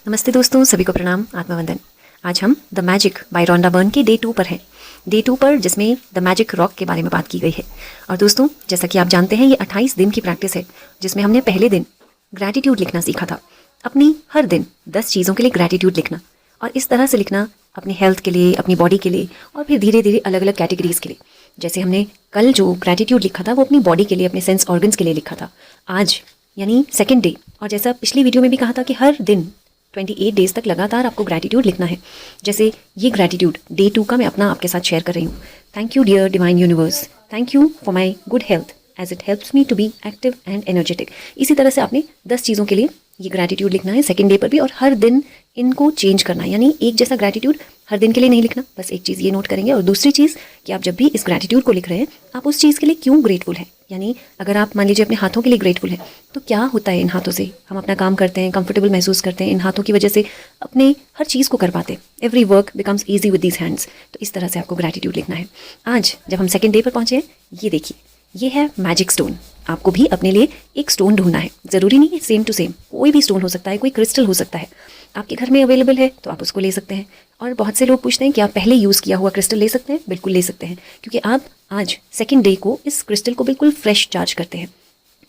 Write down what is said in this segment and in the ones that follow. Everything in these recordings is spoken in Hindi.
नमस्ते दोस्तों, सभी को प्रणाम, आत्मवंदन। आज हम the magic by Rhonda Byrne के डे 2 पर हैं। डे 2 पर जिसमें द मैजिक रॉक के बारे में बात की गई है। और दोस्तों, जैसा कि आप जानते हैं, ये 28 दिन की प्रैक्टिस है जिसमें हमने पहले दिन ग्रैटिट्यूड लिखना सीखा था। अपनी हर दिन 10 चीज़ों के लिए ग्रैटिट्यूड लिखना, और इस तरह से लिखना अपनी हेल्थ के लिए, अपनी बॉडी के लिए, और फिर धीरे धीरे अलग अलग कैटेगरीज के लिए। जैसे हमने कल जो ग्रैटिट्यूड लिखा था वो अपनी बॉडी के लिए, अपने सेंस ऑर्गन्स के लिए लिखा था। आज यानी सेकेंड डे, और जैसा पिछली वीडियो में भी कहा था कि हर दिन 28 डेज तक लगातार आपको ग्रैटिट्यूड लिखना है। जैसे ये ग्रैटिट्यूड डे 2 का मैं अपना आपके साथ शेयर कर रही हूँ। Thank you dear divine universe, thank you for my good health as it helps me to be active and energetic. इसी तरह से आपने 10 चीज़ों के लिए ये ग्रैटिट्यूड लिखना है सेकेंड डे पर भी, और हर दिन इनको चेंज करना है। यानी एक जैसा ग्रैटिट्यूड हर दिन के लिए नहीं लिखना। बस एक चीज़ ये नोट करेंगे, और दूसरी चीज़ कि आप जब भी इस ग्रैटिट्यूड को लिख रहे हैं, आप उस चीज़ के लिए क्यों ग्रेटफुल हैं। यानी अगर आप मान लीजिए अपने हाथों के लिए ग्रेटफुल हैं, तो क्या होता है इन हाथों से हम अपना काम करते हैं, कंफर्टेबल महसूस करते हैं, इन हाथों की वजह से अपने हर चीज़ को कर पाते हैं। Every work becomes easy with these hands. तो इस तरह से आपको ग्रैटिट्यूड लिखना है। आज जब हम सेकेंड डे पर पहुँचे हैं, ये देखिए, ये है मैजिक स्टोन। आपको भी अपने लिए एक स्टोन ढूंढना है। ज़रूरी नहीं है सेम टू सेम, कोई भी स्टोन हो सकता है, कोई क्रिस्टल हो सकता है। आपके घर में अवेलेबल है तो आप उसको ले सकते हैं। और बहुत से लोग पूछते हैं कि आप पहले यूज़ किया हुआ क्रिस्टल ले सकते हैं। बिल्कुल ले सकते हैं, क्योंकि आप आज सेकेंड डे को इस क्रिस्टल को बिल्कुल फ्रेश चार्ज करते हैं।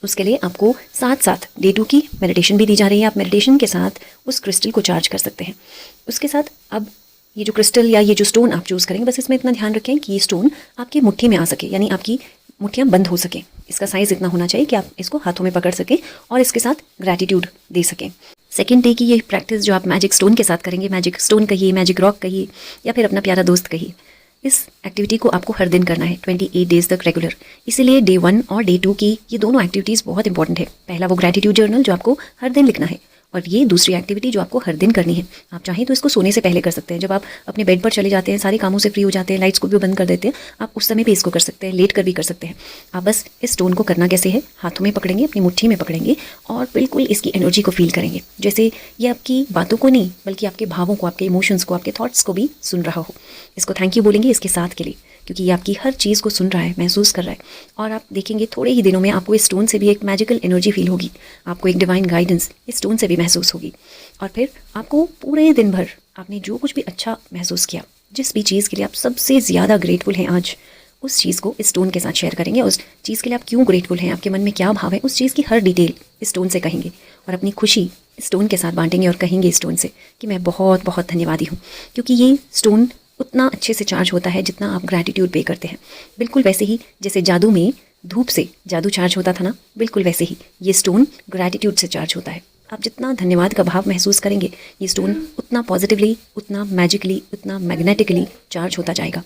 उसके लिए आपको साथ साथ डे 2 की मेडिटेशन भी दी जा रही है। आप मेडिटेशन के साथ उस क्रिस्टल को चार्ज कर सकते हैं। उसके साथ अब ये जो क्रिस्टल या ये जो स्टोन आप चूज़ करेंगे, बस इसमें इतना ध्यान रखें कि ये स्टोन आपकी मुट्ठी में आ सके, यानी आपकी मुट्ठियाँ बंद हो सकें। इसका साइज़ इतना होना चाहिए कि आप इसको हाथों में पकड़ सकें और इसके साथ ग्रैटिट्यूड दे सकें। सेकेंड डे की ये प्रैक्टिस जो आप मैजिक स्टोन के साथ करेंगे, मैजिक स्टोन कहिए, मैजिक रॉक कहिए, या फिर अपना प्यारा दोस्त कहिए, इस एक्टिविटी को आपको हर दिन करना है 28 डेज तक रेगुलर। इसीलिए डे 1 और डे 2 की ये दोनों एक्टिविटीज़ बहुत इंपॉर्टेंट है। पहला वो ग्रैटिट्यूड जर्नल जो आपको हर दिन लिखना है, और ये दूसरी एक्टिविटी जो आपको हर दिन करनी है। आप चाहें तो इसको सोने से पहले कर सकते हैं। जब आप अपने बेड पर चले जाते हैं, सारे कामों से फ्री हो जाते हैं, लाइट्स को भी बंद कर देते हैं, आप उस समय भी इसको कर सकते हैं, लेट कर भी कर सकते हैं। आप बस इस स्टोन को करना कैसे है, हाथों में पकड़ेंगे, अपनी मुट्ठी में पकड़ेंगे, और बिल्कुल इसकी एनर्जी को फील करेंगे। जैसे ये आपकी बातों को नहीं, बल्कि आपके भावों को, आपके इमोशंस को, आपके थॉट्स को भी सुन रहा हो। इसको थैंक यू बोलेंगे इसके साथ के लिए, क्योंकि ये आपकी हर चीज़ को सुन रहा है, महसूस कर रहा है। और आप देखेंगे थोड़े ही दिनों में आपको इस स्टोन से भी एक मैजिकल एनर्जी फील होगी। आपको एक डिवाइन गाइडेंस इस स्टोन से भी महसूस होगी। और फिर आपको पूरे दिन भर आपने जो कुछ भी अच्छा महसूस किया, जिस भी चीज़ के लिए आप सबसे ज़्यादा ग्रेटफुल हैं आज, उस चीज़ को इस स्टोन के साथ शेयर करेंगे। उस चीज़ के लिए आप क्यों ग्रेटफुल हैं, आपके मन में क्या भाव है, उस चीज़ की हर डिटेल इस स्टोन से कहेंगे, और अपनी खुशी इस स्टोन के साथ बांटेंगे और कहेंगे इस स्टोन से कि मैं बहुत बहुत धन्यवादी हूँ। क्योंकि ये स्टोन उतना अच्छे से चार्ज होता है जितना आप ग्रैटिट्यूड पे करते हैं। बिल्कुल वैसे ही जैसे जादू में धूप से जादू चार्ज होता था ना, बिल्कुल वैसे ही ये स्टोन ग्रैटिट्यूड से चार्ज होता है। आप जितना धन्यवाद का भाव महसूस करेंगे, ये स्टोन उतना पॉजिटिवली, उतना मैजिकली, उतना मैग्नेटिकली चार्ज होता जाएगा।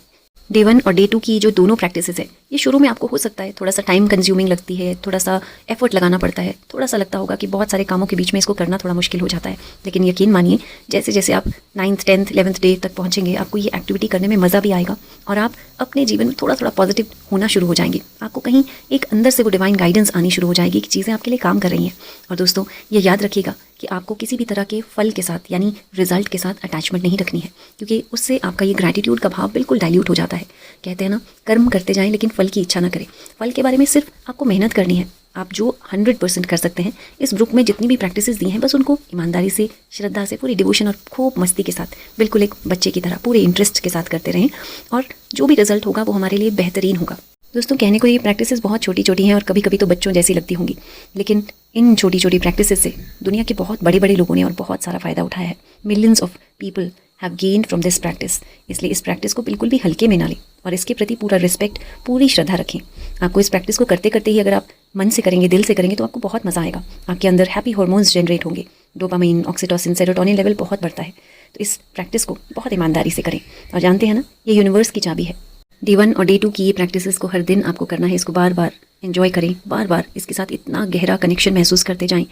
डे 1 और डे 2 की जो दोनों प्रैक्टिसेस है, ये शुरू में आपको हो सकता है थोड़ा सा टाइम कंज्यूमिंग लगती है, थोड़ा सा एफर्ट लगाना पड़ता है, थोड़ा सा लगता होगा कि बहुत सारे कामों के बीच में इसको करना थोड़ा मुश्किल हो जाता है। लेकिन यकीन मानिए, जैसे जैसे आप 9th, 10th, 11th डे तक पहुँचेंगे, आपको ये एक्टिविटी करने में मज़ा भी आएगा, और आप अपने जीवन में थोड़ा थोड़ा पॉजिटिव होना शुरू हो जाएंगे। आपको कहीं एक अंदर से वो डिवाइन गाइडेंस आनी शुरू हो जाएगी कि चीज़ें आपके लिए काम कर रही हैं। और दोस्तों, ये याद रखिएगा कि आपको किसी भी तरह के फल के साथ, यानी रिजल्ट के साथ अटैचमेंट नहीं रखनी है, क्योंकि उससे आपका ये ग्रैटिट्यूड का भाव बिल्कुल डाइल्यूट हो जाता है। कहते हैं ना, कर्म करते जाएं लेकिन फल की इच्छा ना करें। फल के बारे में सिर्फ आपको मेहनत करनी है। आप जो 100% कर सकते हैं, इस ग्रुप में जितनी भी प्रैक्टिसेस दी हैं, बस उनको ईमानदारी से, श्रद्धा से, पूरी डिवोशन और खूब मस्ती के साथ, बिल्कुल एक बच्चे की तरह पूरे इंटरेस्ट के साथ करते रहें, और जो भी रिजल्ट होगा वो हमारे लिए बेहतरीन होगा। दोस्तों, कहने को ये प्रैक्टिसेस बहुत छोटी छोटी हैं और कभी कभी तो बच्चों जैसी लगती होंगी, लेकिन इन छोटी छोटी प्रैक्टिसेस से दुनिया के बहुत बड़े बड़े लोगों ने और बहुत सारा फ़ायदा उठाया है। Millions of people have gained from this practice. इसलिए इस प्रैक्टिस को बिल्कुल भी हल्के में ना लें, और इसके प्रति पूरा रिस्पेक्ट, पूरी श्रद्धा रखें। आपको इस प्रैक्टिस को करते करते ही अगर आप मन से करेंगे, दिल से करेंगे, तो आपको बहुत मज़ा आएगा। आपके अंदर हैप्पी हार्मोन्स जनरेट होंगे, डोपामाइन, ऑक्सीटोसिन, सेरोटोनिन लेवल बहुत बढ़ता है। तो इस प्रैक्टिस को बहुत ईमानदारी से करें, और जानते हैं ना, ये यूनिवर्स की चाबी है। डे 1 और डे 2 की ये प्रैक्टिसेस को हर दिन आपको करना है। इसको बार बार एंजॉय करें, बार बार इसके साथ इतना गहरा कनेक्शन महसूस करते जाएं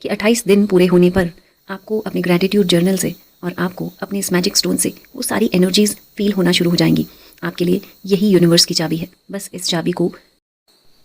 कि 28 दिन पूरे होने पर आपको अपने ग्रैटिट्यूड जर्नल से और आपको अपने इस मैजिक स्टोन से वो सारी एनर्जीज फील होना शुरू हो जाएंगी। आपके लिए यही यूनिवर्स की चाबी है। बस इस चाबी को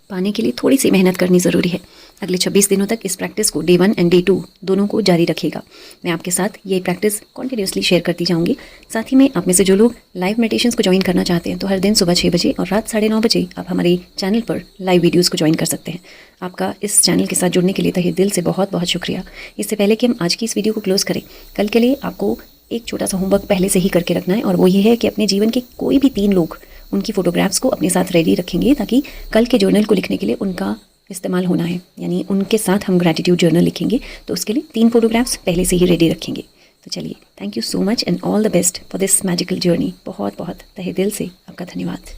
पाने के लिए थोड़ी सी मेहनत करनी ज़रूरी है। अगले 26 दिनों तक इस प्रैक्टिस को डे 1 एंड डे 2 दोनों को जारी रखिएगा। मैं आपके साथ ये प्रैक्टिस कॉन्टिन्यूसली शेयर करती जाऊँगी। साथ ही में आप में से जो लोग लाइव मेडिटेशंस को ज्वाइन करना चाहते हैं तो हर दिन सुबह 6 बजे और रात 9:30 बजे आप हमारे चैनल पर लाइव वीडियोज़ को ज्वाइन कर सकते हैं। आपका इस चैनल के साथ जुड़ने के लिए तहे दिल से बहुत बहुत शुक्रिया। इससे पहले कि हम आज की इस वीडियो को क्लोज़ करें, कल के लिए आपको एक छोटा सा होमवर्क पहले से ही करके रखना है, और वो ये है कि अपने जीवन के कोई भी 3 लोग, उनकी फ़ोटोग्राफ्स को अपने साथ रेडी रखेंगे ताकि कल के जर्नल को लिखने के लिए उनका इस्तेमाल होना है। यानी उनके साथ हम ग्रैटिट्यूड जर्नल लिखेंगे, तो उसके लिए 3 फोटोग्राफ्स पहले से ही रेडी रखेंगे। तो चलिए, thank you so much and all the best for this magical journey. बहुत बहुत तहे दिल से आपका धन्यवाद।